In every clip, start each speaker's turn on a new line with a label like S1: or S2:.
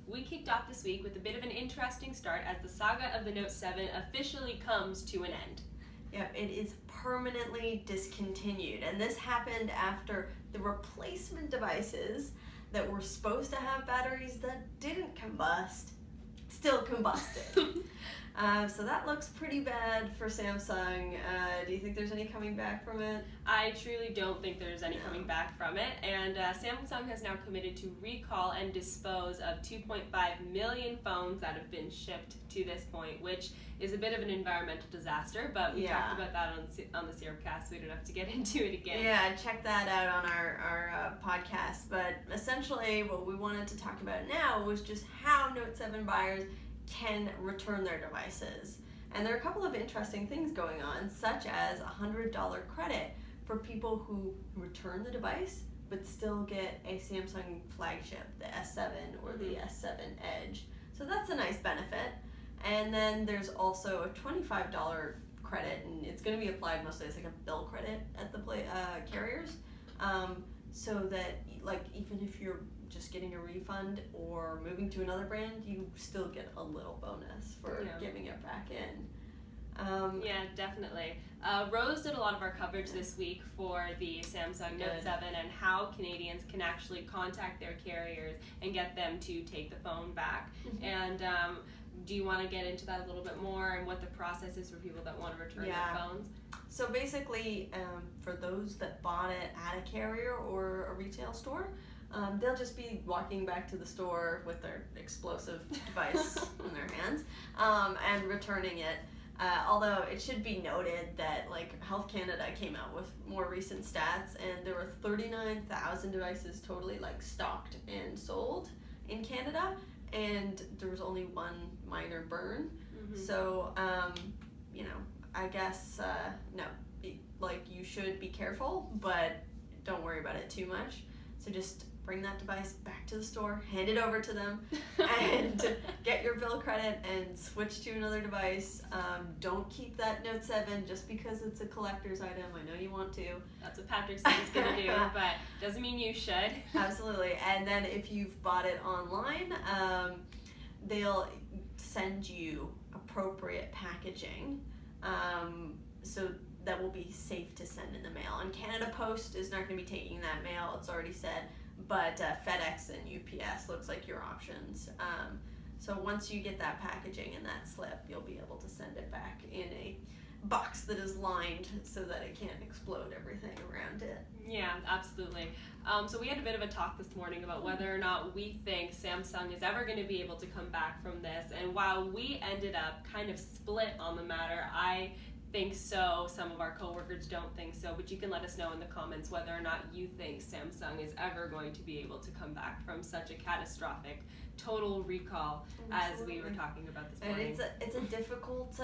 S1: we kicked off this week with a bit of an interesting start as the saga of the Note 7 officially comes to an end.
S2: Yep, it is permanently discontinued, and this happened after the replacement devices that were supposed to have batteries that didn't combust still combusted. So that looks pretty bad for Samsung. Do you think there's any coming back from it?
S1: I truly don't think there's any coming back from it, and Samsung has now committed to recall and dispose of 2.5 million phones that have been shipped to this point, which is a bit of an environmental disaster, but we talked about that on the SyrupCast, so we don't have to get into it again.
S2: Yeah, check that out on our podcast. But essentially what we wanted to talk about now was just how Note 7 buyers can return their devices. And there are a couple of interesting things going on, such as a $100 credit for people who return the device but still get a Samsung flagship, the S7 or the S7 Edge. So that's a nice benefit. And then there's also a $25 credit, and it's going to be applied mostly as like a bill credit at the carriers, so that like even if you're just getting a refund or moving to another brand, you still get a little bonus for giving it back in.
S1: Yeah, definitely. Rose did a lot of our coverage this week for the Samsung Note 7 and how Canadians can actually contact their carriers and get them to take the phone back. And do you want to get into that a little bit more and what the process is for people that want to return their phones?
S2: So basically, for those that bought it at a carrier or a retail store, they'll just be walking back to the store with their explosive device in their hands and returning it. Although it should be noted that like Health Canada came out with more recent stats, and there were 39,000 devices totally like stocked and sold in Canada, and there was only one minor burn. So I guess you should be careful, but don't worry about it too much. So just bring that device back to the store, hand it over to them, and get your bill credit and switch to another device. Don't keep that Note 7 just because it's a collector's item. I know you want to.
S1: That's what Patrick said he's going to do, but doesn't mean you should.
S2: Absolutely. And then if you've bought it online, they'll send you appropriate packaging. So that will be safe to send in the mail. And Canada Post is not going to be taking that mail, it's already said, but FedEx and UPS looks like your options. So once you get that packaging and that slip, you'll be able to send it back in a box that is lined so that it can't explode everything around it.
S1: Yeah, absolutely. So we had a bit of a talk this morning about whether or not we think Samsung is ever going to be able to come back from this. And while we ended up kind of split on the matter, I think so. Some of our coworkers don't think so, but you can let us know in the comments whether or not you think Samsung is ever going to be able to come back from such a catastrophic total recall. Absolutely. As we were talking about this morning.
S2: And it's a difficult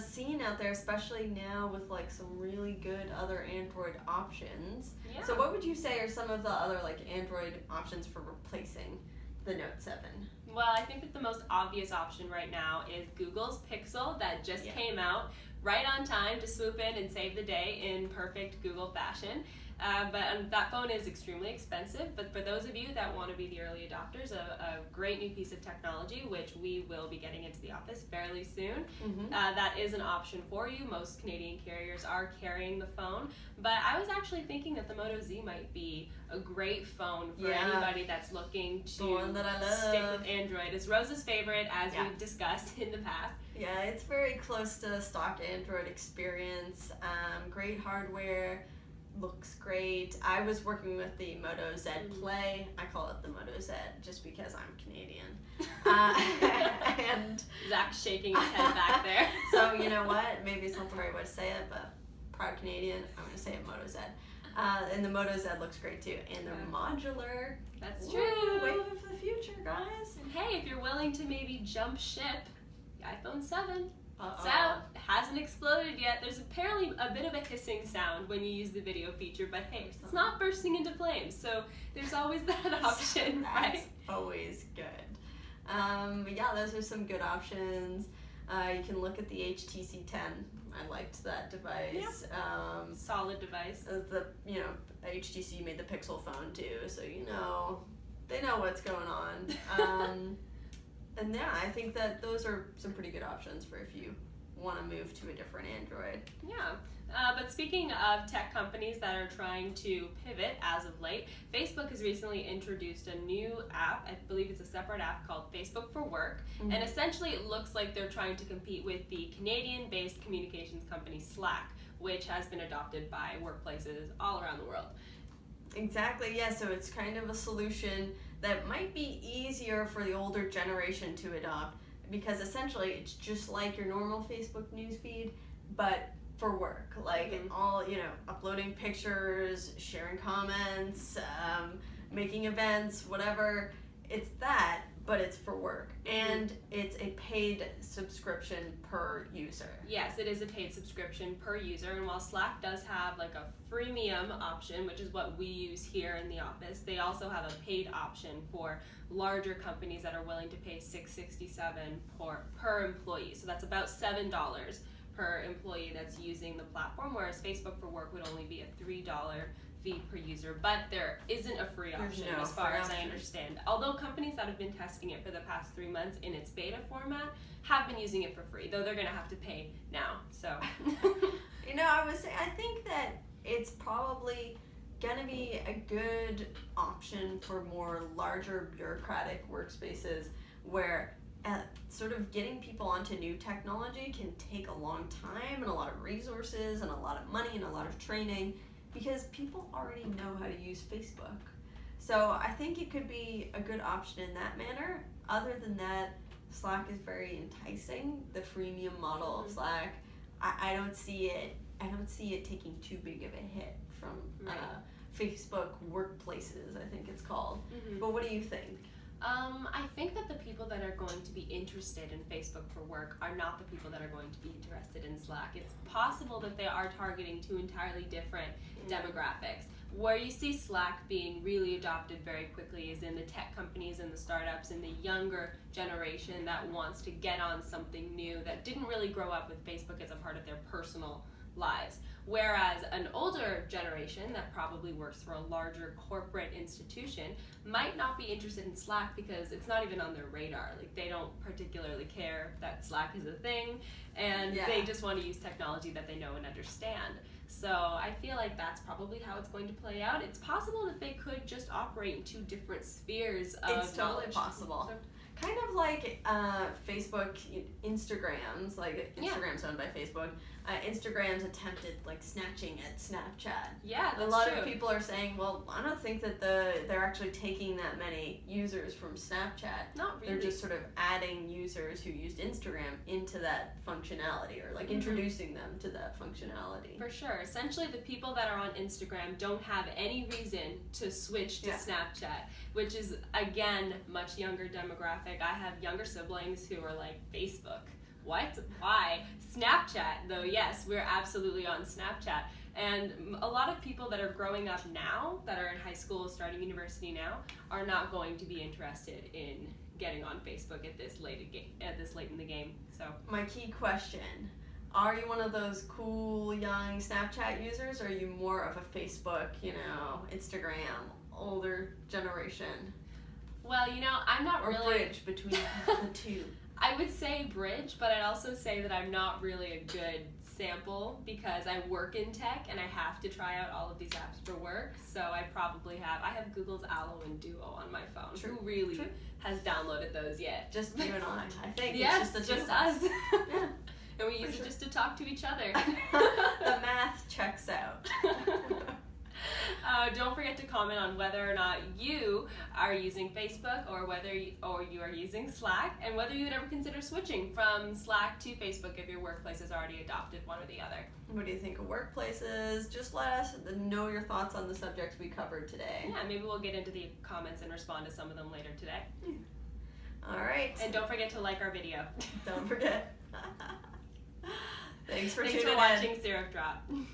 S2: scene out there, especially now with like some really good other Android options. Yeah. So what would you say are some of the other like Android options for replacing the Note 7?
S1: Well, I think that the most obvious option right now is Google's Pixel that just came out right on time to swoop in and save the day in perfect Google fashion. But that phone is extremely expensive, but for those of you that want to be the early adopters, a great new piece of technology, which we will be getting into the office fairly soon, that is an option for you. Most Canadian carriers are carrying the phone, but I was actually thinking that the Moto Z might be a great phone for anybody that's looking to stick with Android. It's Rose's favorite, as we've discussed in the past.
S2: Yeah, it's very close to stock Android experience. Great hardware. Looks great. I was working with the Moto Z Play. I call it the Moto Z just because I'm Canadian. And
S1: Zach's shaking his head back there.
S2: So you know what? Maybe it's not the right way to say it, but proud Canadian, I'm going to say it Moto Z. And the Moto Z looks great too. And they're modular.
S1: That's true.
S2: Wait for the future, guys.
S1: And hey, if you're willing to maybe jump ship, the iPhone 7. It's out. It hasn't exploded yet. There's apparently a bit of a hissing sound when you use the video feature, but hey, it's not bursting into flames, so there's always that option, right?
S2: Always good. But yeah, those are some good options. You can look at the HTC 10. I liked that device.
S1: Yep. Solid device.
S2: HTC made the Pixel phone too, so they know what's going on. And yeah, I think that those are some pretty good options for if you want to move to a different Android.
S1: Yeah. But speaking of tech companies that are trying to pivot as of late, Facebook has recently introduced a new app. I believe it's a separate app called Facebook for Work.
S2: Mm-hmm.
S1: And essentially it looks like they're trying to compete with the Canadian-based communications company Slack, which has been adopted by workplaces all around the world.
S2: Exactly, yeah, so it's kind of a solution that might be easier for the older generation to adopt, because essentially it's just like your normal Facebook newsfeed, but for work, like all, uploading pictures, sharing comments, making events, whatever. It's that, but it's for work, and it's a paid subscription per user.
S1: Yes, it is a paid subscription per user, and while Slack does have like a freemium option, which is what we use here in the office, they also have a paid option for larger companies that are willing to pay $6.67 per employee. So that's about $7 per employee that's using the platform, whereas Facebook for Work would only be a $3 fee per user, but there isn't a free option as far as I understand. Although companies that have been testing it for the past 3 months in its beta format have been using it for free, though they're going to have to pay now. So,
S2: I think that it's probably going to be a good option for more larger bureaucratic workspaces where sort of getting people onto new technology can take a long time and a lot of resources and a lot of money and a lot of training, because people already know how to use Facebook. So I think it could be a good option in that manner. Other than that, Slack is very enticing. The freemium model of Slack, I don't see it taking too big of a hit from Facebook Workplaces, I think it's called. But what do you think?
S1: I think that the people that are going to be interested in Facebook for Work are not the people that are going to be interested in Slack. It's possible that they are targeting two entirely different demographics. Where you see Slack being really adopted very quickly is in the tech companies and the startups and the younger generation that wants to get on something new, that didn't really grow up with Facebook as a part of their personal lives. Whereas an older generation that probably works for a larger corporate institution might not be interested in Slack because it's not even on their radar. Like, they don't particularly care that Slack is a thing, and they just want to use technology that they know and understand. So I feel like that's probably how it's going to play out. It's possible that they could just operate in two different spheres of knowledge.
S2: It's totally possible. So, kind of like Facebook, Instagrams, like Instagram's owned by Facebook. Instagram's attempted like snatching at Snapchat.
S1: Yeah, that's
S2: a lot
S1: true.
S2: of people are saying, well, I don't think that they're actually taking that many users from Snapchat.
S1: Not really.
S2: They're just sort of adding users who used Instagram into that functionality, or like introducing them to that functionality.
S1: For sure. Essentially, the people that are on Instagram don't have any reason to switch to Snapchat, which is, again, much younger demographic. I have younger siblings who are like, Facebook? What? Why? Snapchat, though, yes, we're absolutely on Snapchat. And a lot of people that are growing up now, that are in high school, starting university now, are not going to be interested in getting on Facebook at this late in the game. So
S2: my key question, are you one of those cool young Snapchat users, or are you more of a Facebook, Instagram, older generation?
S1: Well, I'm not really...
S2: Or bridge between the two.
S1: I would say bridge, but I'd also say that I'm not really a good sample because I work in tech and I have to try out all of these apps for work. So I have Google's Allo and Duo on my phone.
S2: True.
S1: Who really has downloaded those yet?
S2: Just you and I think.
S1: Yes,
S2: it's
S1: just us. Yeah. And we use it just to talk to each other.
S2: The math checks out.
S1: Don't forget to comment on whether or not you are using Facebook or you are using Slack, and whether you would ever consider switching from Slack to Facebook if your workplace has already adopted one or the other.
S2: What do you think of workplaces? Just let us know your thoughts on the subjects we covered today.
S1: Yeah, maybe we'll get into the comments and respond to some of them later today.
S2: All right.
S1: And don't forget to like our video.
S2: Don't forget. Thanks for
S1: watching SyrupDrop.